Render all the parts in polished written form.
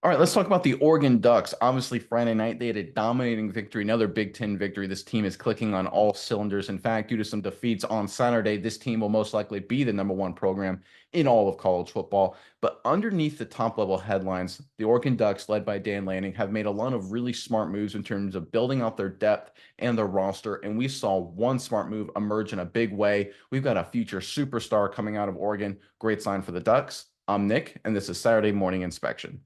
All right, let's talk about the Oregon Ducks. Obviously, Friday night, they had a dominating victory, another Big Ten victory. This team is clicking on all cylinders. In fact, due to some defeats on Saturday, this team will most likely be the number one program in all of college football. But underneath the top level headlines, the Oregon Ducks, led by Dan Lanning, have made a lot of really smart moves in terms of building out their depth and their roster. And we saw one smart move emerge in a big way. We've got a future superstar coming out of Oregon. Great sign for the Ducks. I'm Nick, and this is Saturday Morning Inspection.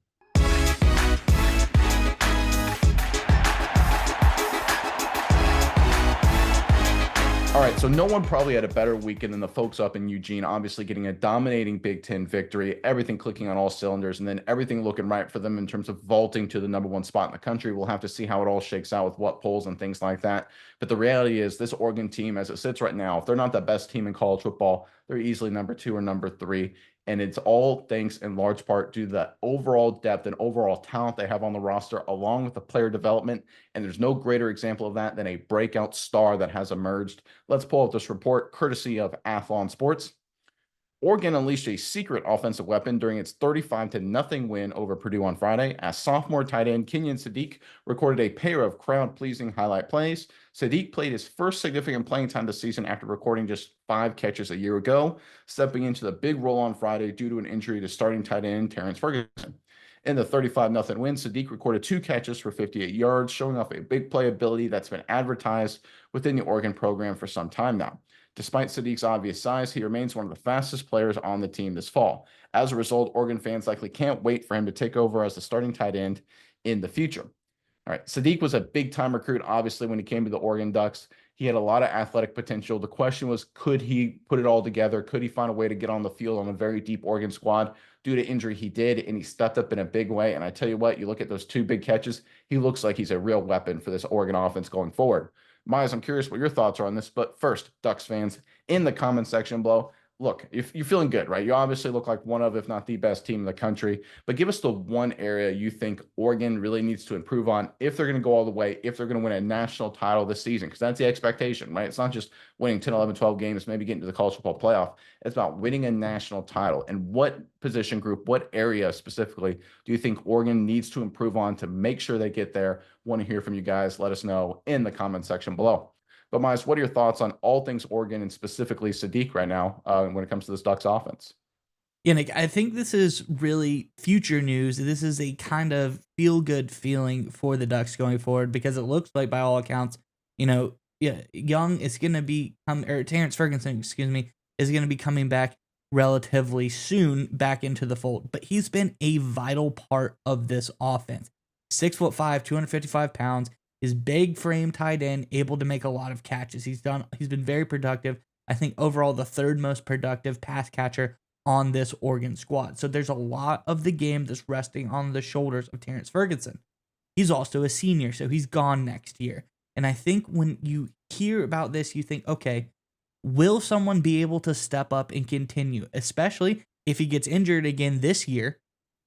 All right, so no one probably had a better weekend than the folks up in Eugene, obviously getting a dominating Big Ten victory, everything clicking on all cylinders, and then everything looking right for them in terms of vaulting to the number one spot in the country. We'll have to see how it all shakes out with what polls and things like that. But the reality is, this Oregon team, as it sits right now, if they're not the best team in college football, they're easily number two or number three. And it's all thanks in large part to the overall depth and overall talent they have on the roster, along with the player development. And there's no greater example of that than a breakout star that has emerged. Let's pull up this report courtesy of Athlon Sports. Oregon unleashed a secret offensive weapon during its 35-0 win over Purdue on Friday, as sophomore tight end Kenyon Sadiq recorded a pair of crowd-pleasing highlight plays. Sadiq played his first significant playing time this season after recording just 5 catches a year ago, stepping into the big role on Friday due to an injury to starting tight end Terrence Ferguson. In the 35-0 win, Sadiq recorded 2 catches for 58 yards, showing off a big play ability that's been advertised within the Oregon program for some time now. Despite Sadiq's obvious size, he remains one of the fastest players on the team this fall. As a result, Oregon fans likely can't wait for him to take over as the starting tight end in the future. All right, Sadiq was a big-time recruit, obviously, when he came to the Oregon Ducks. He had a lot of athletic potential. The question was, could he put it all together? Could he find a way to get on the field on a very deep Oregon squad? Due to injury, he did, and he stepped up in a big way. And I tell you what, you look at those 2 big catches, he looks like he's a real weapon for this Oregon offense going forward. Miles, I'm curious what your thoughts are on this. But first, Ducks fans, in the comment section below, look, if you're feeling good, right? You obviously look like one of, if not the best team in the country. But give us the one area you think Oregon really needs to improve on if they're going to go all the way, if they're going to win a national title this season, because that's the expectation, right? It's not just winning 10, 11, 12 games, maybe getting to the college football playoff. It's about winning a national title. And what position group, what area specifically do you think Oregon needs to improve on to make sure they get there? Want to hear from you guys. Let us know in the comment section below. But Miles, what are your thoughts on all things Oregon and specifically Sadiq right now when it comes to this Ducks offense? Yeah, Nick, I think this is really future news. This is a kind of feel good feeling for the Ducks going forward because it looks like, by all accounts, yeah, Young is going to be, or Terrence Ferguson, excuse me, is going to be coming back relatively soon back into the fold. But he's been a vital part of this offense. 6'5", 255 pounds, his big frame tight end, able to make a lot of catches. He's been very productive. I think overall the third most productive pass catcher on this Oregon squad. So there's a lot of the game that's resting on the shoulders of Terrence Ferguson. He's also a senior, so he's gone next year. And I think when you hear about this, you think, okay, will someone be able to step up and continue, especially if he gets injured again this year,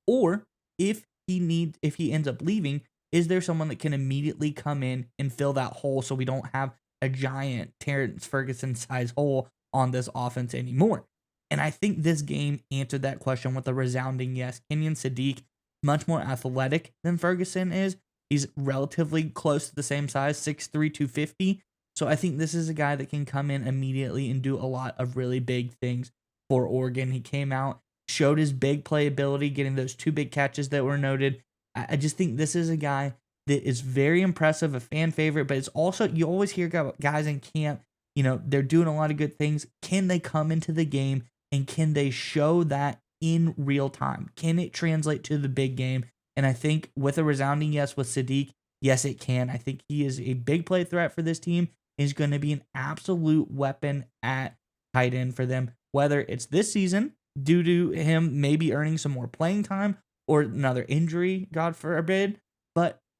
or if he ends up leaving, is there someone that can immediately come in and fill that hole so we don't have a giant Terrence Ferguson size hole on this offense anymore? And I think this game answered that question with a resounding yes. Kenyon Sadiq, much more athletic than Ferguson is. He's relatively close to the same size, 6'3", 250. So I think this is a guy that can come in immediately and do a lot of really big things for Oregon. He came out, showed his big playability, getting those 2 big catches that were noted. I just think this is a guy that is very impressive, a fan favorite, but it's also, you always hear guys in camp, they're doing a lot of good things. Can they come into the game and can they show that in real time? Can it translate to the big game? And I think with a resounding yes with Sadiq, yes, it can. I think he is a big play threat for this team. He's going to be an absolute weapon at tight end for them, whether it's this season due to him maybe earning some more playing time or another injury, God forbid,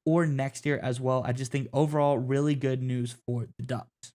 or next year as well. I just think overall really good news for the Ducks.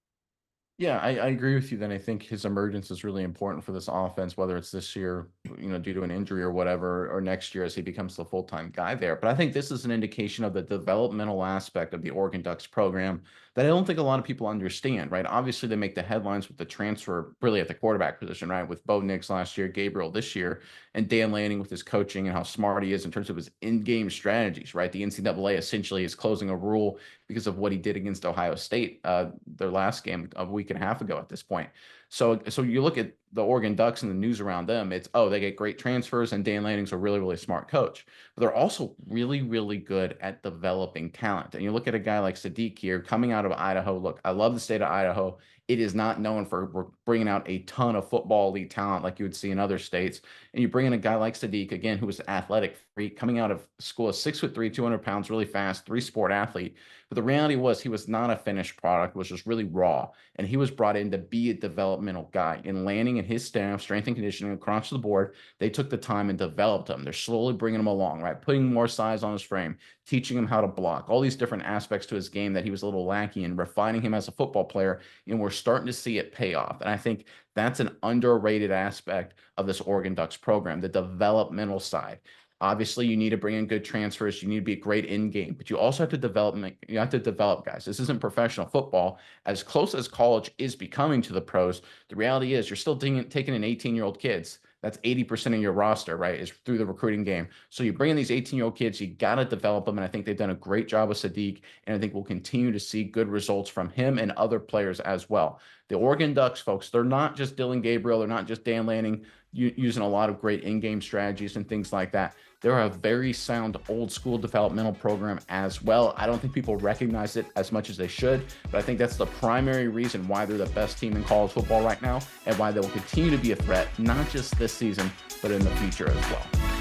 Yeah, I agree with you. Then I think his emergence is really important for this offense, whether it's this year, due to an injury or whatever, or next year as he becomes the full-time guy there. But I think this is an indication of the developmental aspect of the Oregon Ducks program that I don't think a lot of people understand, right? Obviously, they make the headlines with the transfer really at the quarterback position, right? With Bo Nix last year, Gabriel this year, and Dan Lanning with his coaching and how smart he is in terms of his in-game strategies, right? The NCAA essentially is closing a rule because of what he did against Ohio State, their last game a week and a half ago at this point. So you look at the Oregon Ducks and the news around them, it's, oh, they get great transfers and Dan Lanning's a really, really smart coach. But they're also really, really good at developing talent. And you look at a guy like Sadiq here coming out of Idaho. Look, I love the state of Idaho. It is not known for bringing out a ton of football elite talent like you would see in other states. And you bring in a guy like Sadiq, again, who was an athletic freak coming out of school, a 6'3", 200 pounds, really fast, three-sport athlete. But the reality was he was not a finished product, was just really raw. And he was brought in to be a developmental guy. And Lanning and his staff, strength and conditioning across the board, they took the time and developed him. They're slowly bringing him along, right? Putting more size on his frame, teaching him how to block, all these different aspects to his game that he was a little lacking in, refining him as a football player. And we're starting to see it pay off. And I think that's an underrated aspect of this Oregon Ducks program, the developmental side. Obviously, you need to bring in good transfers. You need to be great in game, but you also have to develop. You have to develop guys. This isn't professional football. As close as college is becoming to the pros, the reality is you're still taking in 18-year-old kids. That's 80% of your roster, right? Is through the recruiting game. So you bring in these 18-year-old kids. You got to develop them, and I think they've done a great job with Sadiq. And I think we'll continue to see good results from him and other players as well. The Oregon Ducks, folks, they're not just Dylan Gabriel. They're not just Dan Lanning using a lot of great in-game strategies and things like that. They're a very sound old school developmental program as well. I don't think people recognize it as much as they should, but I think that's the primary reason why they're the best team in college football right now and why they will continue to be a threat, not just this season, but in the future as well.